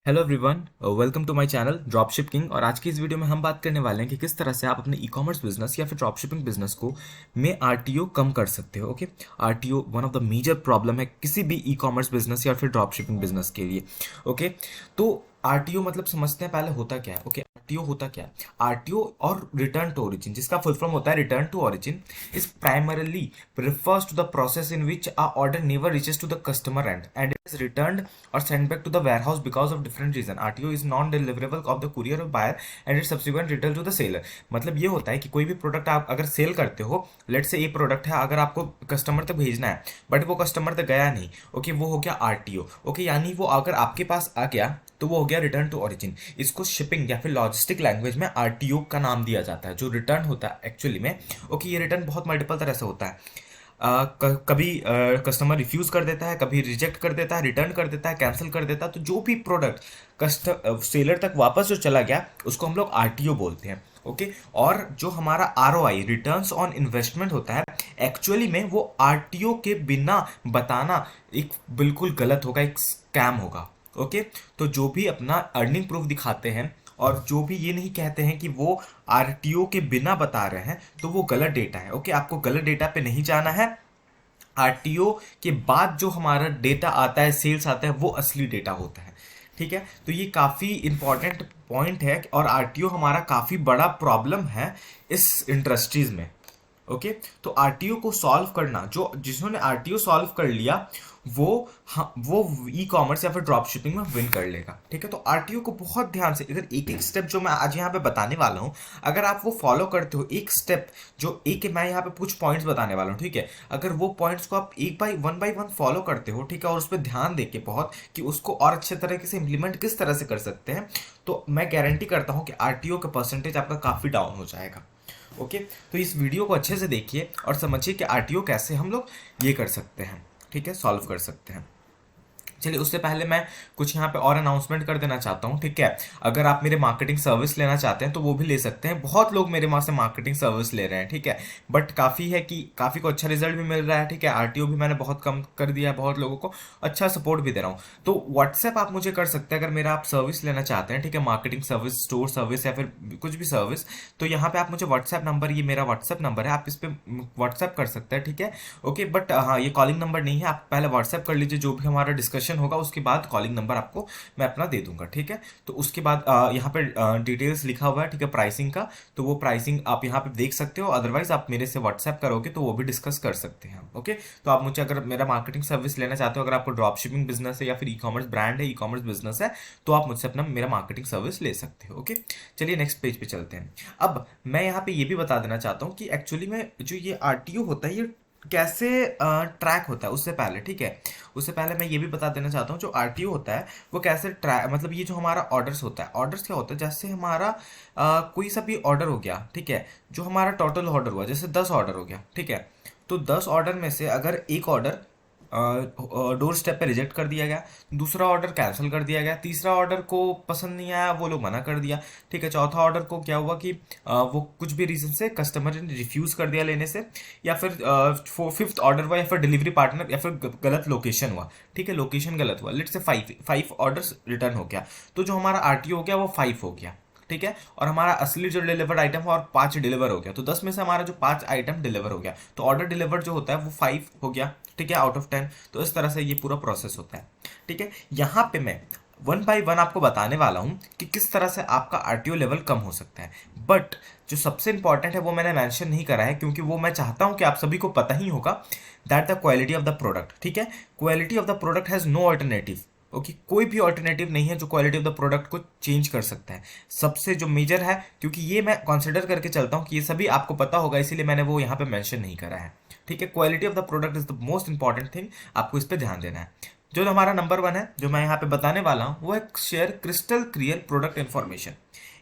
Hello everyone, welcome to my channel drop shipping. और आज की इस वीडियो में हम बात करने वाले हैं कि किस तरह से आप अपने ई कॉमर्स बिजनेस या फिर ड्रॉप शिपिंग बिजनेस को में आरटीओ कम कर सकते हो। Okay, RTO one of the major problem है किसी भी ई कॉमर्स बिजनेस या फिर ड्रॉप शिपिंग बिजनेस के लिए। ओके, तो आरटीओ मतलब समझते हैं पहले होता क्या है। ओके, आरटीओ होता क्या है? आरटीओ और रिटर्न टू ओरिजिन, जिसका फुल फॉर्म होता है return to origin, is primarily refers to the process in which a order never reaches to the customer end and it is returned or sent back to the warehouse because of different reason. RTO is non-deliverable of the courier or buyer and its subsequent return to the seller. मतलब ये होता है कि कोई भी product आप अगर cell करते हो, लेट से एक प्रोडक्ट है, अगर आपको कस्टमर तक भेजना है बट वो कस्टमर तक गया नहीं, ओके, वो हो गया आरटीओ। ओके, यानी वो अगर आपके पास आ गया तो वो हो गया रिटर्न टू ओरिजिन। इसको शिपिंग या फिर लॉजिस्टिक लैंग्वेज में आरटीओ का नाम दिया जाता है। जो रिटर्न होता है एक्चुअली में, ओके, ये रिटर्न बहुत मल्टीपल तरह से होता है। कभी कस्टमर रिफ्यूज कर देता है, कभी रिजेक्ट कर देता है, रिटर्न कर देता है, कैंसिल कर देता है। तो जो भी प्रोडक्ट सेलर तक वापस जो चला गया उसको हम लोग आरटीओ बोलते हैं। ओके, और जो हमारा आरओआई रिटर्न्स ऑन इन्वेस्टमेंट होता है, एक्चुअली में वो आरटीओ के बिना बताना एक बिल्कुल गलत होगा, एक स्कैम होगा। ओके, तो जो भी अपना अर्निंग प्रूफ दिखाते हैं और जो भी ये नहीं कहते हैं कि वो आरटीओ के बिना बता रहे हैं, तो वो गलत डेटा है। ओके, आपको गलत डेटा पे नहीं जाना है। आरटीओ के बाद जो हमारा डेटा आता है, सेल्स आता है, वो असली डेटा होता है। ठीक है, तो ये काफ़ी इंपॉर्टेंट पॉइंट है और आरटीओ हमारा काफ़ी बड़ा प्रॉब्लम है इस इंडस्ट्रीज में। ओके, तो आरटीओ को सॉल्व करना, जो जिन्होंने आरटीओ सॉल्व कर लिया वो, हाँ, वो ई कॉमर्स या फिर ड्रॉप शिपिंग में विन कर लेगा। ठीक है, तो आरटीओ को बहुत ध्यान से, अगर एक एक स्टेप जो मैं आज यहाँ पे बताने वाला हूँ, अगर आप वो फॉलो करते हो, एक स्टेप जो एक मैं यहाँ पे कुछ पॉइंट्स बताने वाला हूँ, ठीक है, अगर वो पॉइंट्स को आप एक बाई वन फॉलो करते हो, ठीक है, और उस पर ध्यान दे के बहुत कि उसको और अच्छे तरीके से इम्प्लीमेंट किस तरह से कर सकते हैं, तो मैं गारंटी करता हूँ कि आरटीओ का परसेंटेज आपका काफ़ी डाउन हो जाएगा। ओके, तो इस वीडियो को अच्छे से देखिए और समझिए कि आरटीओ कैसे हम लोग ये कर सकते हैं, ठीक है, सॉल्व कर सकते हैं। चलिए, उससे पहले मैं कुछ यहाँ पे और अनाउंसमेंट कर देना चाहता हूँ। ठीक है, अगर आप मेरे मार्केटिंग सर्विस लेना चाहते हैं तो वो भी ले सकते हैं। बहुत लोग मेरे वहाँ से मार्केटिंग सर्विस ले रहे हैं, ठीक है, बट काफ़ी है कि काफ़ी को अच्छा रिजल्ट भी मिल रहा है। ठीक है, आरटीओ भी मैंने बहुत कम कर दिया है, बहुत लोगों को अच्छा सपोर्ट भी दे रहा हूँ। तो व्हाट्सएप आप मुझे कर सकते हैं अगर मेरा आप सर्विस लेना चाहते हैं, ठीक है, मार्केटिंग सर्विस, स्टोर सर्विस या फिर कुछ भी सर्विस। तो यहाँ पे आप मुझे व्हाट्सएप नंबर, ये मेरा व्हाट्सएप नंबर है, आप इस पर व्हाट्सएप कर सकते हैं। ठीक है, ओके, बट हाँ, ये कॉलिंग नंबर नहीं है, आप पहले व्हाट्सएप कर लीजिए। जो भी हमारा डिस्कशन होगा उसके बाद कॉलिंग नंबर आपको मैं अपना दे दूंगा। ठीक है, तो उसके बाद यहाँ पे डिटेल्स लिखा हुआ है, ठीक है, प्राइसिंग का, तो वो प्राइसिंग आप यहाँ पे देख सकते हो। अदरवाइज आप मेरे से व्हाट्सएप करोगे तो वो भी डिस्कस कर सकते हैं। ओके, तो आप मुझे अगर मेरा मार्केटिंग सर्विस लेना चाहते हो, अगर आपको ड्रॉप शिपिंग बिजनेस है या फिर ई कॉमर्स ब्रांड है, ई कॉमर्स बिजनेस है, तो आप मुझसे अपना मेरा मार्केटिंग सर्विस ले सकते हो। ओके, चलिए नेक्स्ट पेज पे चलते हैं। अब मैं यहाँ पे ये भी बता देना चाहता हूँ कि एक्चुअली में जो ये आरटीओ होता है ये कैसे ट्रैक होता है। उससे पहले, ठीक है, उससे पहले मैं ये भी बता देना चाहता हूँ जो आरटीओ होता है वो कैसे ट्रैक, मतलब ये जो हमारा ऑर्डर्स होता है, ऑर्डर्स क्या होता है, जैसे हमारा कोई सा भी ऑर्डर हो गया, ठीक है, जो हमारा टोटल ऑर्डर हुआ, जैसे 10 ऑर्डर हो गया, ठीक है, तो 10 ऑर्डर में से अगर एक ऑर्डर डोर स्टेप पे रिजेक्ट कर दिया गया, दूसरा ऑर्डर कैंसिल कर दिया गया, तीसरा ऑर्डर को पसंद नहीं आया, वो लोग मना कर दिया, ठीक है, चौथा ऑर्डर को क्या हुआ कि वो कुछ भी रीजन से कस्टमर ने रिफ्यूज कर दिया लेने से, या फिर फिफ्थ ऑर्डर हुआ, या फिर डिलीवरी पार्टनर, या फिर गलत लोकेशन हुआ, ठीक है, लोकेशन गलत हुआ, लेट से फाइव ऑर्डर्स रिटर्न हो गया, तो जो हमारा आरटीओ हो गया वो 5 हो गया। ठीक है, और हमारा असली जो डिलीवर्ड आइटम है और 5 डिलीवर हो गया, तो 10 में से हमारा जो 5 आइटम डिलीवर हो गया, तो ऑर्डर डिलीवर जो होता है वो 5 हो गया, ठीक है, आउट ऑफ 10। तो इस तरह से ये पूरा प्रोसेस होता है। ठीक है, यहाँ पे मैं वन बाय वन आपको बताने वाला हूँ कि किस तरह से आपका आरटीओ लेवल कम हो सकता है। बट जो सबसे इंपॉर्टेंट है वो मैंने मेंशन नहीं करा है, क्योंकि वो मैं चाहता हूँ कि आप सभी को पता ही होगा, that the quality of the product. ठीक है, quality of the product has no alternative. Okay, कोई भी ऑल्टरनेटिव नहीं है जो क्वालिटी ऑफ द प्रोडक्ट को चेंज कर सकता है। सबसे जो मेजर है, क्योंकि ये मैं कंसिडर करके चलता हूँ कि ये सभी आपको पता होगा, इसीलिए मैंने वो यहाँ पे मेंशन नहीं करा है। ठीक है, quality of the product is the most important thing, आपको इस पर ध्यान देना है। जो हमारा नंबर 1 है जो मैं यहाँ पे बताने वाला हूँ वो है share crystal clear product information.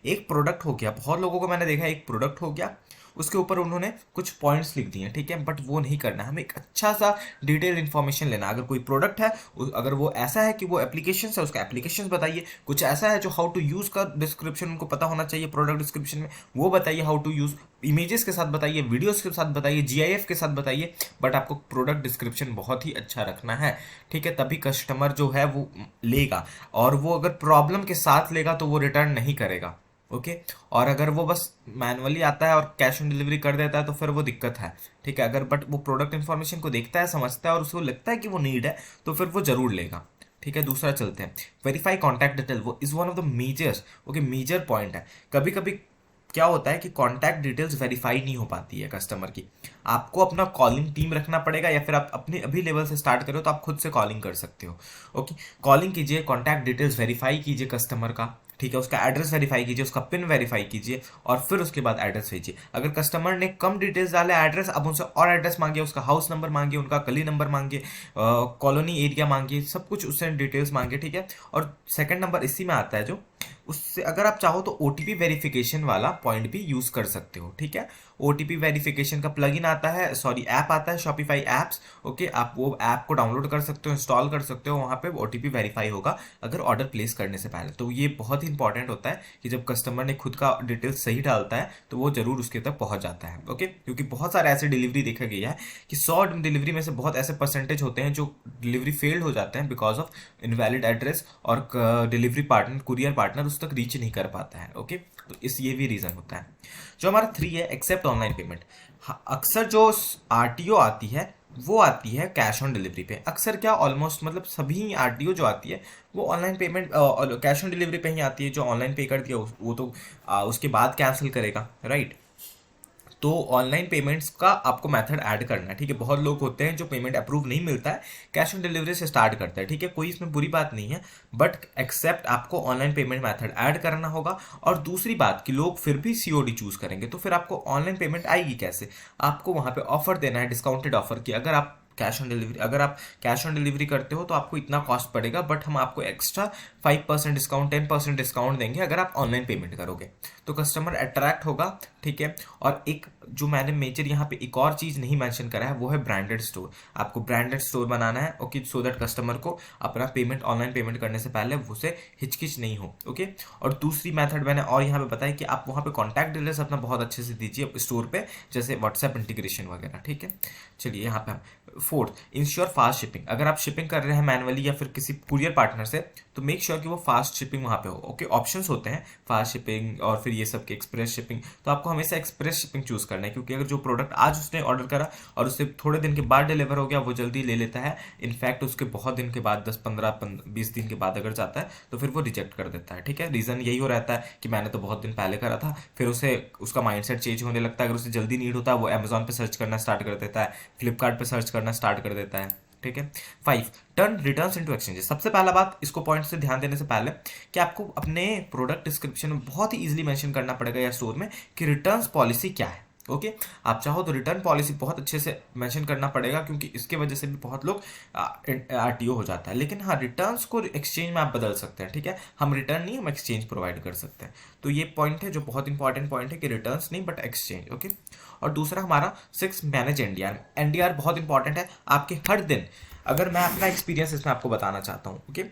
एक प्रोडक्ट हो गया, बहुत लोगों को मैंने देखा, एक प्रोडक्ट हो गया, उसके ऊपर उन्होंने कुछ पॉइंट्स लिख दिए, ठीक है, बट वो नहीं करना है। हमें एक अच्छा सा डिटेल इन्फॉर्मेशन लेना। अगर कोई प्रोडक्ट है, अगर वो ऐसा है कि वो एप्लीकेशन है, उसका एप्लीकेशन बताइए। कुछ ऐसा है जो हाउ टू यूज़ का डिस्क्रिप्शन उनको पता होना चाहिए प्रोडक्ट डिस्क्रिप्शन में, वो बताइए हाउ टू यूज़। इमेजेस के साथ बताइए, वीडियोस के साथ बताइए, जीआईएफ के साथ बताइए, बट आपको प्रोडक्ट डिस्क्रिप्शन बहुत ही अच्छा रखना है, ठीक है, तभी कस्टमर जो है वो लेगा। और वो अगर प्रॉब्लम के साथ लेगा तो वो रिटर्न नहीं करेगा, ओके। और अगर वो बस मैनुअली आता है और कैश ऑन डिलीवरी कर देता है तो फिर वो दिक्कत है, ठीक है। अगर बट वो प्रोडक्ट इन्फॉर्मेशन को देखता है, समझता है और उसको लगता है कि वो नीड है तो फिर वो जरूर लेगा, ठीक है। दूसरा चलते हैं, वेरीफाई कॉन्टैक्ट डिटेल। वो is one of the measures, okay, major point है। कभी कभी क्या होता है कि कॉन्टैक्ट डिटेल्स वेरीफाई नहीं हो पाती है कस्टमर की। आपको अपना कॉलिंग टीम रखना पड़ेगा, या फिर आप अपने अभी लेवल से स्टार्ट करो तो आप खुद से कॉलिंग कर सकते हो, ओके। कॉलिंग कीजिए, कॉन्टैक्ट डिटेल्स वेरीफाई कीजिए कस्टमर का, ठीक है, उसका एड्रेस वेरीफाई कीजिए, उसका पिन वेरीफाई कीजिए, और फिर उसके बाद एड्रेस भेजिए। अगर कस्टमर ने कम डिटेल्स डाले एड्रेस, अब उनसे और एड्रेस मांगिए, उसका हाउस नंबर मांगिए, उनका गली नंबर मांगिए, कॉलोनी एरिया मांगिए, सब कुछ उससे डिटेल्स मांगिए, ठीक है। और सेकंड नंबर इसी में आता है जो उससे, अगर आप चाहो तो ओटीपी वेरिफिकेशन वाला पॉइंट भी यूज कर सकते हो, ठीक है। ओटीपी वेरिफिकेशन का प्लगइन आता है, सॉरी ऐप आता है, शॉपिफाई एप्स, ओके। आप वो ऐप को डाउनलोड कर सकते हो, इंस्टॉल कर सकते हो, वहां पे ओटीपी वेरीफाई होगा अगर ऑर्डर प्लेस करने से पहले। तो ये बहुत ही इंपॉर्टेंट होता है कि जब कस्टमर ने खुद का डिटेल्स सही डालता है तो वो जरूर उसके तक पहुंच जाता है, ओके। क्योंकि बहुत सारे ऐसे डिलीवरी देखा गया है कि 100 डिलीवरी में से बहुत ऐसे परसेंटेज होते हैं जो डिलीवरी फेल्ड हो जाते हैं बिकॉज ऑफ इनवैलिड एड्रेस, और डिलीवरी पार्टनर, कुरियर पार्टनर उस तक रीच नहीं कर पाता है, ओके। तो इस ये भी रीजन होता है। जो हमारा 3 है, एक्सेप्ट ऑनलाइन पेमेंट। अक्सर जो आरटीओ आती है वो आती है कैश ऑन डिलीवरी पे। अक्सर क्या, ऑलमोस्ट मतलब सभी आरटीओ जो आती है वो online payment, cash on delivery पे ही आती है। जो ऑनलाइन पे कर दिया वो तो उसके बाद कैंसिल करेगा, राइट। तो ऑनलाइन पेमेंट्स का आपको मेथड ऐड करना है, ठीक है। बहुत लोग होते हैं जो पेमेंट अप्रूव नहीं मिलता है, कैश ऑन डिलीवरी से स्टार्ट करता है, ठीक है, कोई इसमें बुरी बात नहीं है, बट एक्सेप्ट आपको ऑनलाइन पेमेंट मेथड ऐड करना होगा। और दूसरी बात कि लोग फिर भी सीओडी चूज करेंगे तो फिर आपको ऑनलाइन पेमेंट आएगी कैसे? आपको वहां पे ऑफर देना है, डिस्काउंटेड ऑफर की। अगर आप कैश ऑन डिलीवरी करते हो तो आपको इतना कॉस्ट पड़ेगा, बट हम आपको एक्स्ट्रा 5% डिस्काउंट, 10% डिस्काउंट देंगे अगर आप ऑनलाइन पेमेंट करोगे, तो कस्टमर अट्रैक्ट होगा, ठीक है। और एक जो मैंने मेजर यहाँ पे एक और चीज नहीं मेंशन करा है वो है ब्रांडेड स्टोर। आपको ब्रांडेड स्टोर बनाना है, ओके, सो दैट कस्टमर को अपना पेमेंट, ऑनलाइन पेमेंट करने से पहले उसे हिचकिच नहीं हो, ओके। और दूसरी मेथड मैंने और यहाँ पे बताया कि आप वहाँ पे कॉन्टैक्ट डिटेल्स अपना बहुत अच्छे से दीजिए स्टोर पे, जैसे व्हाट्सएप इंटीग्रेशन वगैरह, ठीक है। चलिए यहाँ पे हम फोर्थ, इंश्योर फास्ट शिपिंग। अगर आप शिपिंग कर रहे हैं मैनुअली या फिर किसी कुरियर पार्टनर से, तो मेक श्योर कि वो फास्ट शिपिंग वहाँ पे हो, ओके। ऑप्शंस होते हैं फास्ट शिपिंग और फिर ये सब के एक्सप्रेस शिपिंग, तो आपको हमेशा एक्सप्रेस शिपिंग चूज करना है, क्योंकि अगर जो प्रोडक्ट आज उसने ऑर्डर करा और उससे थोड़े दिन के बाद डिलीवर हो गया, वो जल्दी ले लेता है। इनफैक्ट उसके बहुत दिन के बाद, 10-15-20 दिन के बाद अगर जाता है तो फिर वो रिजेक्ट कर देता है, ठीक है। रीजन यही हो रहता है कि मैंने तो बहुत दिन पहले करा था, फिर उसे उसका माइंडसेट चेंज होने लगता है। अगर उसे जल्दी नीड होता है वो अमेजोन पे सर्च करना स्टार्ट कर देता है, फ्लिपकार्ट पे सर्च करना स्टार्ट कर देता है, ठीक है। 5, टर्न रिटर्न्स इनटू एक्सचेंजेस। सबसे पहला बात, इसको पॉइंट से ध्यान देने से पहले, कि आपको अपने प्रोडक्ट डिस्क्रिप्शन में बहुत ही इजीली मेंशन करना पड़ेगा या स्टोर में कि रिटर्न्स पॉलिसी क्या है, ओके। आप चाहो तो रिटर्न पॉलिसी बहुत अच्छे से मेंशन करना पड़ेगा, क्योंकि इसके वजह से भी बहुत लोग आरटीओ हो जाता है। लेकिन हाँ, रिटर्न्स को एक्सचेंज में आप बदल सकते हैं, ठीक है। हम रिटर्न नहीं, हम एक्सचेंज प्रोवाइड कर सकते हैं। तो ये पॉइंट है जो बहुत इंपॉर्टेंट पॉइंट है कि रिटर्न्स नहीं बट एक्सचेंज, ओके। और दूसरा हमारा 6, मैनेज एनडीआर। एनडीआर बहुत इंपॉर्टेंट है आपके हर दिन। अगर मैं अपना एक्सपीरियंस इसमें आपको बताना चाहता हूँ, ओके।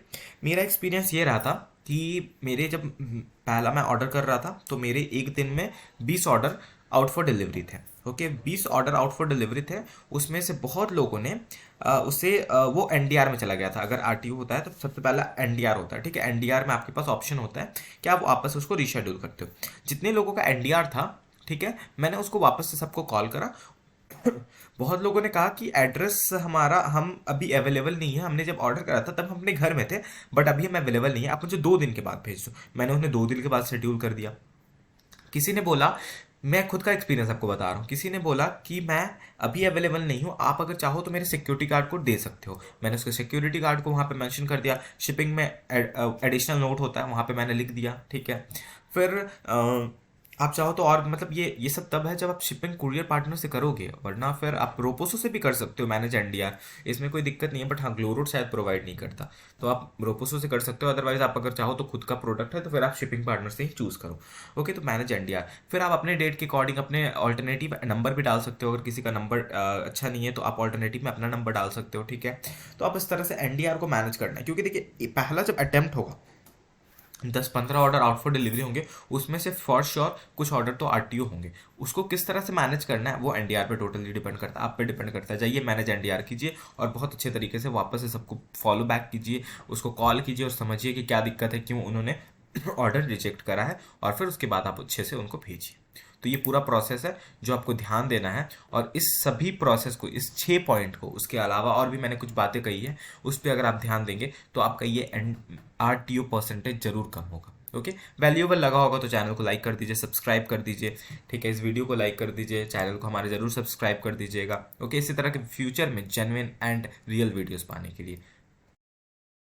मेरा एक्सपीरियंस ये रहा था कि मेरे जब पहला मैं ऑर्डर कर रहा था तो मेरे एक दिन में 20 ऑर्डर आउट फॉर डिलीवरी थे, okay. 20 order out for delivery थे, उसमें से बहुत लोगों ने वो एनडीआर में चला गया था। अगर आरटीओ होता है तो सबसे पहला एनडीआर होता है, ठीक है। एनडीआर में आपके पास ऑप्शन होता है कि आप वापस उसको रीशेड्यूल करते हो। जितने लोगों का एनडीआर था, ठीक है, मैंने उसको वापस से सबको कॉल करा। बहुत लोगों ने कहा कि एड्रेस हमारा हम अभी अवेलेबल नहीं है, हमने जब ऑर्डर करा था तब हम अपने घर में थे, बट अभी हम अवेलेबल नहीं है, आप मुझे 2 दिन के बाद भेज दो। मैंने उन्हें 2 दिन के बाद शेड्यूल कर दिया। किसी ने बोला, मैं खुद का एक्सपीरियंस आपको बता रहा हूँ, किसी ने बोला कि मैं अभी अवेलेबल नहीं हूँ, आप अगर चाहो तो मेरे सिक्योरिटी गार्ड को दे सकते हो। मैंने उसके सिक्योरिटी गार्ड को वहाँ पे मेंशन कर दिया। शिपिंग में एडिशनल नोट होता है, वहाँ पे मैंने लिख दिया, ठीक है। फिर आप चाहो तो, और मतलब ये सब तब है जब आप शिपिंग कुरियर पार्टनर से करोगे, वरना फिर आप रोपोसो से भी कर सकते हो मैनेज एनडीआर, इसमें कोई दिक्कत नहीं है। बट हाँ, ग्लोरोड शायद प्रोवाइड नहीं करता, तो आप रोपोसो से कर सकते हो। अदरवाइज आप अगर चाहो तो खुद का प्रोडक्ट है तो फिर आप शिपिंग पार्टनर से ही चूज करो। ओके, तो मैनेज एनडीआर, फिर आप अपने डेट के अकॉर्डिंग अपने ऑल्टरनेटिव नंबर भी डाल सकते हो। अगर किसी का नंबर अच्छा नहीं है तो आप ऑल्टरनेटिव में अपना नंबर डाल सकते हो, ठीक है। तो आप इस तरह से एनडीआर को मैनेज करना है, क्योंकि देखिए पहला जब अटेम्प्ट होगा 10-15 ऑर्डर आउट फॉर डिलीवरी होंगे, उसमें से फॉर श्योर कुछ ऑर्डर तो आरटीओ होंगे। उसको किस तरह से मैनेज करना है वो एनडीआर पे टोटली डिपेंड करता है, आप पे डिपेंड करता है। जाइए मैनेज एनडीआर कीजिए और बहुत अच्छे तरीके से वापस से सबको फॉलो बैक कीजिए, उसको कॉल कीजिए और समझिए कि क्या दिक्कत है, क्यों उन्होंने ऑर्डर रिजेक्ट करा है, और फिर उसके बाद आप अच्छे से उनको भेजिए। तो ये पूरा प्रोसेस है जो आपको ध्यान देना है। और इस सभी प्रोसेस को, इस 6 पॉइंट को, उसके अलावा और भी मैंने कुछ बातें कही है, उस पर अगर आप ध्यान देंगे तो आपका ये आरटीओ परसेंटेज जरूर कम होगा। ओके, वैल्यूएबल लगा होगा तो चैनल को लाइक कर दीजिए, सब्सक्राइब कर दीजिए, ठीक है। इस वीडियो को लाइक कर दीजिए, चैनल को हमारे जरूर सब्सक्राइब कर दीजिएगा। ओके, इसी तरह के फ्यूचर में जेन्युइन एंड रियल वीडियोस पाने के लिए